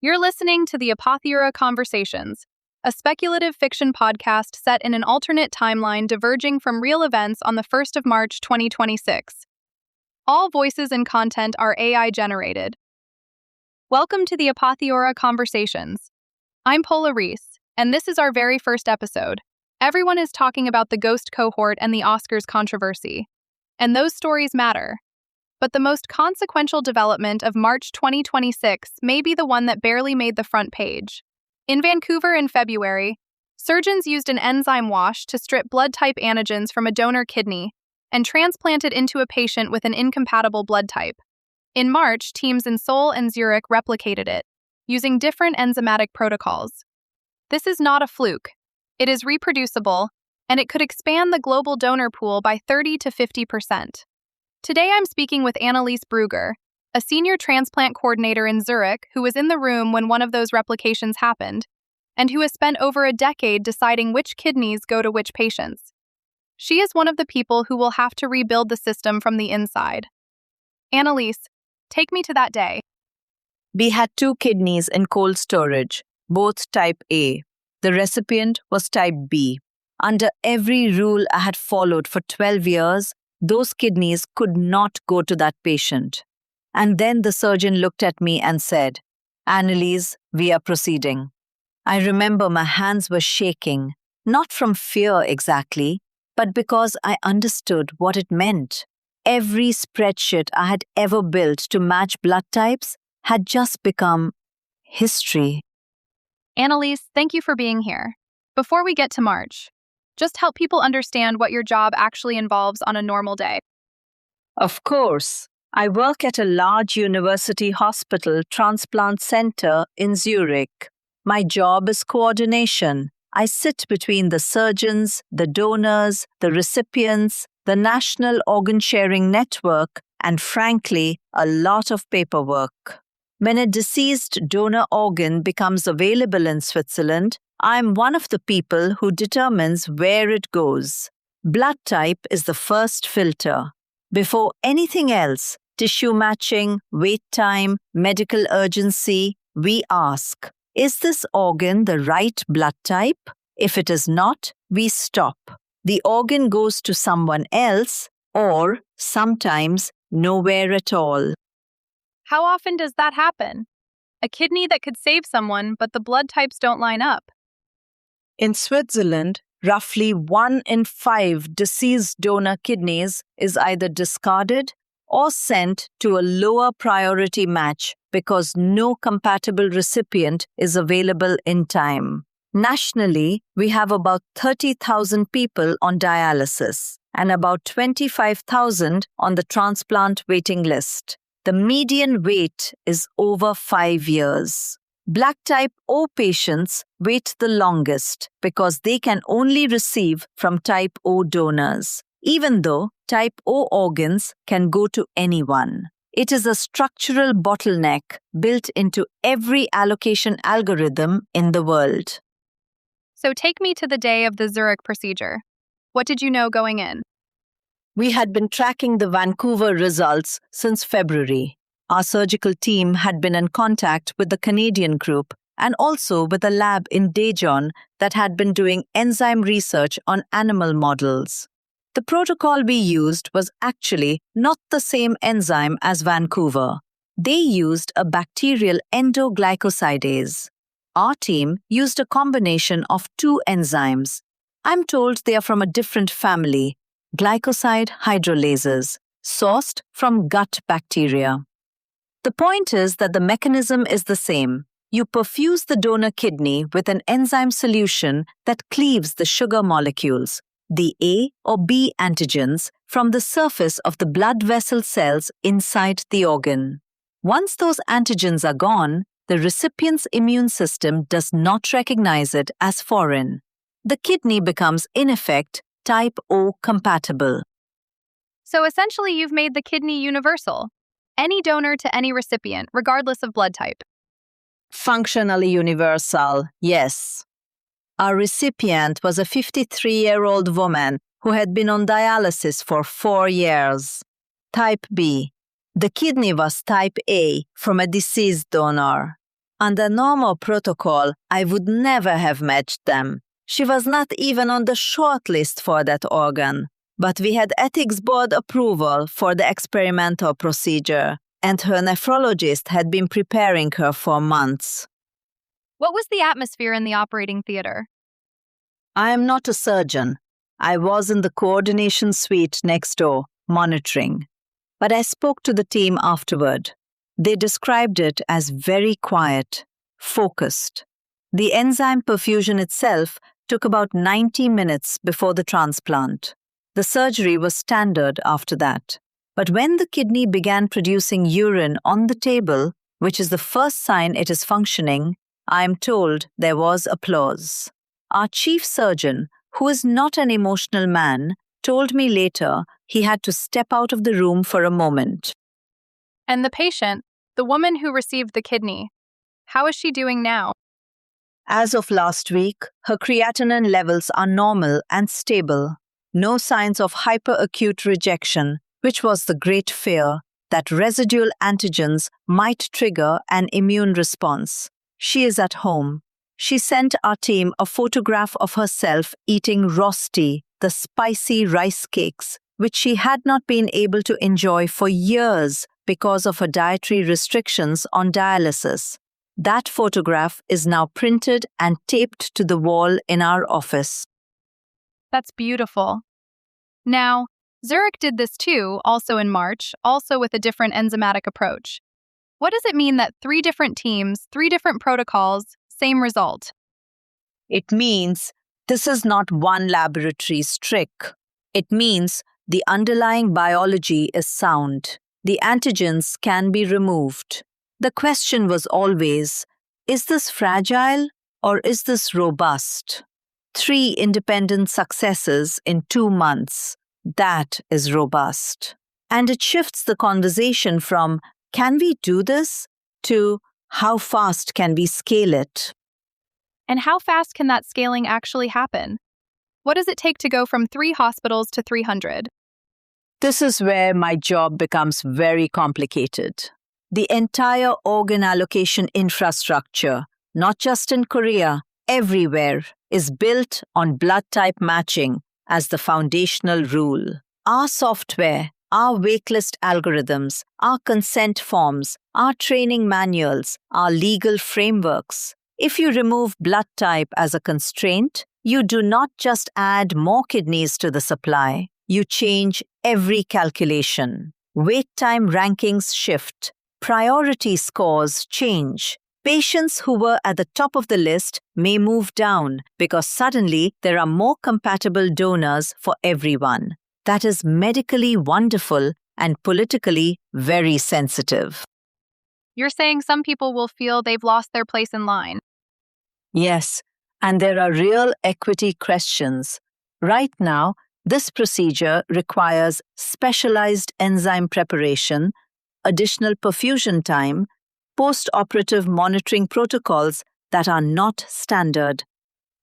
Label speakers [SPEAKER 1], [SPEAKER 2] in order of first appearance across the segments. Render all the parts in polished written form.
[SPEAKER 1] You're listening to the Apotheora Conversations, a speculative fiction podcast set in an alternate timeline diverging from real events on the 1st of March 2026. All voices and content are AI generated. Welcome to the Apotheora Conversations. I'm Paula Reese, and this is our very first episode. Everyone is talking about the Ghost cohort and the Oscars controversy, and those stories matter. But the most consequential development of March 2026 may be the one that barely made the front page. In Vancouver in February, surgeons used an enzyme wash to strip blood-type antigens from a donor kidney and transplant it into a patient with an incompatible blood type. In March, teams in Seoul and Zürich replicated it, using different enzymatic protocols. This is not a fluke. It is reproducible, and it could expand the global donor pool by 30 to 50%. Today I'm speaking with Annelise Brügger, a senior transplant coordinator in Zurich who was in the room when one of those replications happened, and who has spent over a decade deciding which kidneys go to which patients. She is one of the people who will have to rebuild the system from the inside. Annelise, take me to that day.
[SPEAKER 2] We had 2 kidneys in cold storage, both type A. The recipient was type B. Under every rule I had followed for 12 years, those kidneys could not go to that patient. And then the surgeon looked at me and said, "Annelise, we are proceeding." I remember my hands were shaking, not from fear exactly, but because I understood what it meant. Every spreadsheet I had ever built to match blood types had just become history.
[SPEAKER 1] Annelise, thank you for being here. Before we get to March, just help people understand what your job actually involves on a normal day.
[SPEAKER 2] Of course, I work at a large university hospital transplant center in Zurich. My job is coordination. I sit between the surgeons, the donors, the recipients, the National Organ Sharing Network, and frankly, a lot of paperwork. When a deceased donor organ becomes available in Switzerland, I'm one of the people who determines where it goes. Blood type is the first filter. Before anything else, tissue matching, wait time, medical urgency, we ask, is this organ the right blood type? If it is not, we stop. The organ goes to someone else, or sometimes nowhere at all.
[SPEAKER 1] How often does that happen? A kidney that could save someone, but the blood types don't line up.
[SPEAKER 2] In Switzerland, roughly 1 in 5 deceased donor kidneys is either discarded or sent to a lower priority match because no compatible recipient is available in time. Nationally, we have about 30,000 people on dialysis and about 25,000 on the transplant waiting list. The median wait is over 5 years. Black type O patients wait the longest because they can only receive from type O donors, even though type O organs can go to anyone. It is a structural bottleneck built into every allocation algorithm in the world.
[SPEAKER 1] So take me to the day of the Zurich procedure. What did you know going in?
[SPEAKER 2] We had been tracking the Vancouver results since February. Our surgical team had been in contact with the Canadian group and also with a lab in Daejeon that had been doing enzyme research on animal models. The protocol we used was actually not the same enzyme as Vancouver. They used a bacterial endoglycosidase. Our team used a combination of 2 enzymes. I'm told they are from a different family, glycoside hydrolases, sourced from gut bacteria. The point is that the mechanism is the same. You perfuse the donor kidney with an enzyme solution that cleaves the sugar molecules, the A or B antigens, from the surface of the blood vessel cells inside the organ. Once those antigens are gone, the recipient's immune system does not recognize it as foreign. The kidney becomes, in effect, type O compatible.
[SPEAKER 1] So essentially you've made the kidney universal. Any donor to any recipient, regardless of blood type.
[SPEAKER 2] Functionally universal, yes. Our recipient was a 53-year-old woman who had been on dialysis for 4 years. Type B. The kidney was type A from a deceased donor. Under normal protocol, I would never have matched them. She was not even on the short list for that organ. But we had ethics board approval for the experimental procedure, and her nephrologist had been preparing her for months.
[SPEAKER 1] What was the atmosphere in the operating theater?
[SPEAKER 2] I am not a surgeon. I was in the coordination suite next door, monitoring. But I spoke to the team afterward. They described it as very quiet, focused. The enzyme perfusion itself took about 90 minutes before the transplant. The surgery was standard after that. But when the kidney began producing urine on the table, which is the first sign it is functioning, I am told there was applause. Our chief surgeon, who is not an emotional man, told me later he had to step out of the room for a moment.
[SPEAKER 1] And the patient, the woman who received the kidney, how is she doing now?
[SPEAKER 2] As of last week, her creatinine levels are normal and stable. No signs of hyperacute rejection, which was the great fear that residual antigens might trigger an immune response. She is at home. She sent our team a photograph of herself eating rosti, the spicy rice cakes, which she had not been able to enjoy for years because of her dietary restrictions on dialysis. That photograph is now printed and taped to the wall in our office.
[SPEAKER 1] That's beautiful. Now, Zurich did this too, also in March, also with a different enzymatic approach. What does it mean that 3 different teams, 3 different protocols, same result?
[SPEAKER 2] It means this is not one laboratory's trick. It means the underlying biology is sound. The antigens can be removed. The question was always, is this fragile or is this robust? 3 independent successes in 2 months. That is robust. And it shifts the conversation from, can we do this? To, how fast can we scale it?
[SPEAKER 1] And how fast can that scaling actually happen? What does it take to go from 3 hospitals to 300?
[SPEAKER 2] This is where my job becomes very complicated. The entire organ allocation infrastructure, not just in Korea, everywhere, is built on blood type matching as the foundational rule. Our software, our waitlist algorithms, our consent forms, our training manuals, our legal frameworks. If you remove blood type as a constraint, you do not just add more kidneys to the supply, you change every calculation. Wait time rankings shift. Priority scores change. Patients who were at the top of the list may move down because suddenly there are more compatible donors for everyone. That is medically wonderful and politically very sensitive.
[SPEAKER 1] You're saying some people will feel they've lost their place in line.
[SPEAKER 2] Yes, and there are real equity questions. Right now, this procedure requires specialized enzyme preparation, additional perfusion time, post-operative monitoring protocols that are not standard.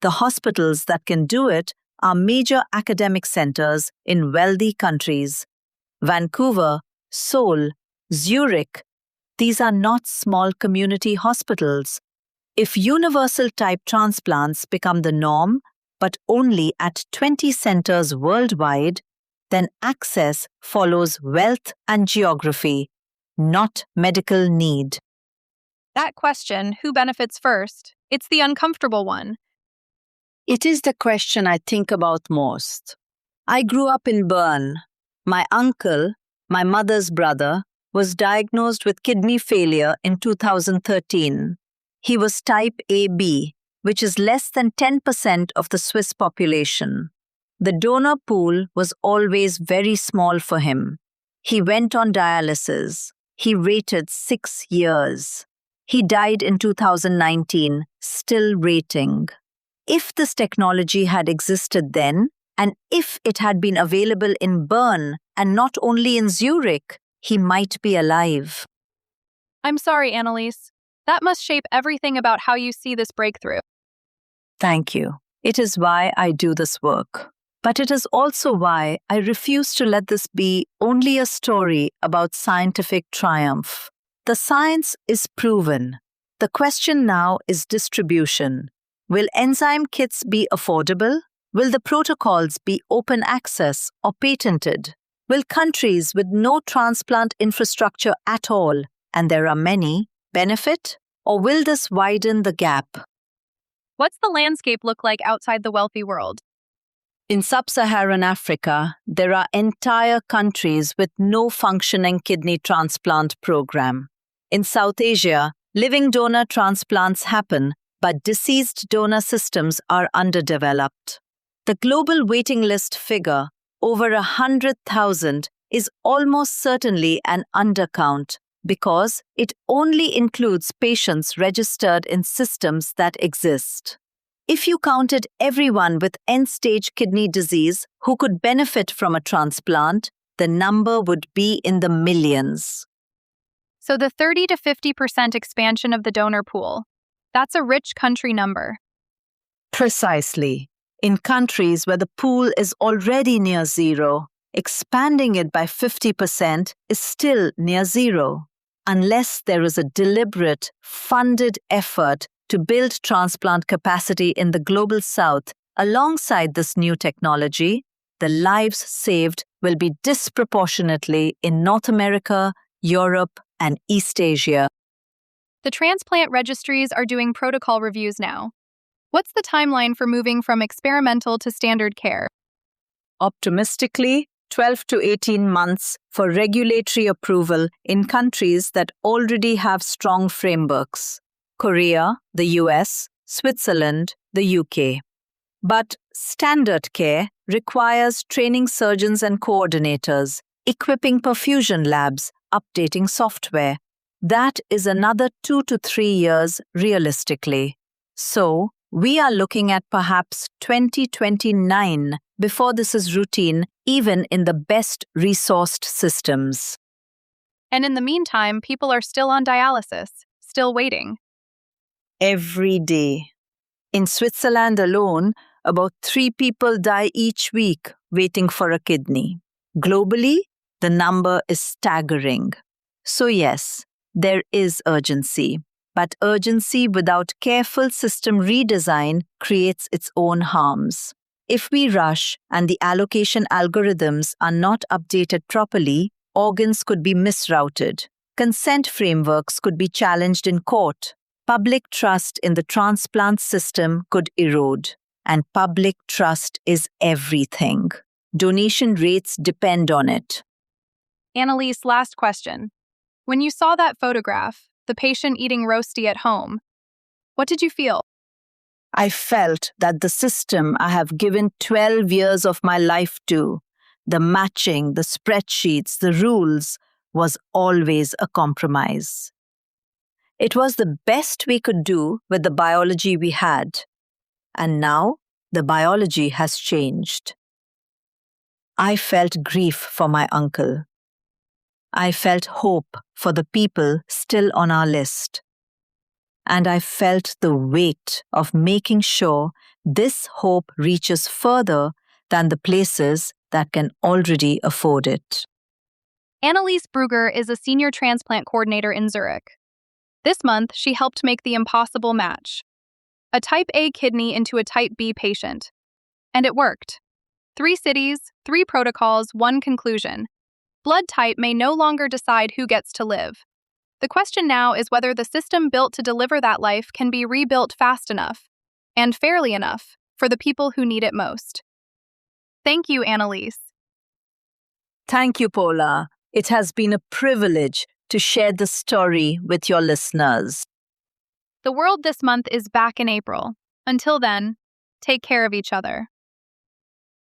[SPEAKER 2] The hospitals that can do it are major academic centers in wealthy countries. Vancouver, Seoul, Zürich, these are not small community hospitals. If universal-type transplants become the norm, but only at 20 centers worldwide, then access follows wealth and geography, not medical need.
[SPEAKER 1] That question, who benefits first, it's the uncomfortable one.
[SPEAKER 2] It is the question I think about most. I grew up in Bern. My uncle, my mother's brother, was diagnosed with kidney failure in 2013. He was type AB, which is less than 10% of the Swiss population. The donor pool was always very small for him. He went on dialysis. He waited 6 years. He died in 2019, still waiting. If this technology had existed then, and if it had been available in Bern and not only in Zurich, he might be alive.
[SPEAKER 1] I'm sorry, Annelise. That must shape everything about how you see this breakthrough.
[SPEAKER 2] Thank you. It is why I do this work. But it is also why I refuse to let this be only a story about scientific triumph. The science is proven. The question now is distribution. Will enzyme kits be affordable? Will the protocols be open access or patented? Will countries with no transplant infrastructure at all, and there are many, benefit? Or will this widen the gap?
[SPEAKER 1] What's the landscape look like outside the wealthy world?
[SPEAKER 2] In sub-Saharan Africa, there are entire countries with no functioning kidney transplant program. In South Asia, living donor transplants happen, but deceased donor systems are underdeveloped. The global waiting list figure, over 100,000, is almost certainly an undercount because it only includes patients registered in systems that exist. If you counted everyone with end-stage kidney disease who could benefit from a transplant, the number would be in the millions.
[SPEAKER 1] So the 30 to 50% expansion of the donor pool, that's a rich country number.
[SPEAKER 2] Precisely. In countries where the pool is already near zero, expanding it by 50% is still near zero, unless there is a deliberate, funded effort to build transplant capacity in the global south. Alongside this new technology, the lives saved will be disproportionately in North America, Europe, and East Asia.
[SPEAKER 1] The transplant registries are doing protocol reviews now. What's the timeline for moving from experimental to standard care?
[SPEAKER 2] Optimistically, 12 to 18 months for regulatory approval in countries that already have strong frameworks: Korea, the US, Switzerland, the UK. But standard care requires training surgeons and coordinators, equipping perfusion labs, updating software. That is another 2 to 3 years realistically. So, we are looking at perhaps 2029 before this is routine, even in the best resourced systems.
[SPEAKER 1] And in the meantime, people are still on dialysis, still waiting.
[SPEAKER 2] Every day. In Switzerland alone, about 3 people die each week waiting for a kidney. Globally, the number is staggering. So yes, there is urgency. But urgency without careful system redesign creates its own harms. If we rush and the allocation algorithms are not updated properly, organs could be misrouted. Consent frameworks could be challenged in court. Public trust in the transplant system could erode. And public trust is everything. Donation rates depend on it.
[SPEAKER 1] Annelise, last question. When you saw that photograph, the patient eating roasty at home, what did you feel?
[SPEAKER 2] I felt that the system I have given 12 years of my life to, the matching, the spreadsheets, the rules, was always a compromise. It was the best we could do with the biology we had. And now, the biology has changed. I felt grief for my uncle. I felt hope for the people still on our list. And I felt the weight of making sure this hope reaches further than the places that can already afford it.
[SPEAKER 1] Annelise Brügger is a senior transplant coordinator in Zurich. This month, she helped make the impossible match: a type A kidney into a type B patient. And it worked. 3 cities, 3 protocols, 1 conclusion. Blood type may no longer decide who gets to live. The question now is whether the system built to deliver that life can be rebuilt fast enough and fairly enough for the people who need it most. Thank you, Annelise.
[SPEAKER 2] Thank you, Paula. It has been a privilege to share the story with your listeners.
[SPEAKER 1] The World This Month is back in April. Until then, take care of each other.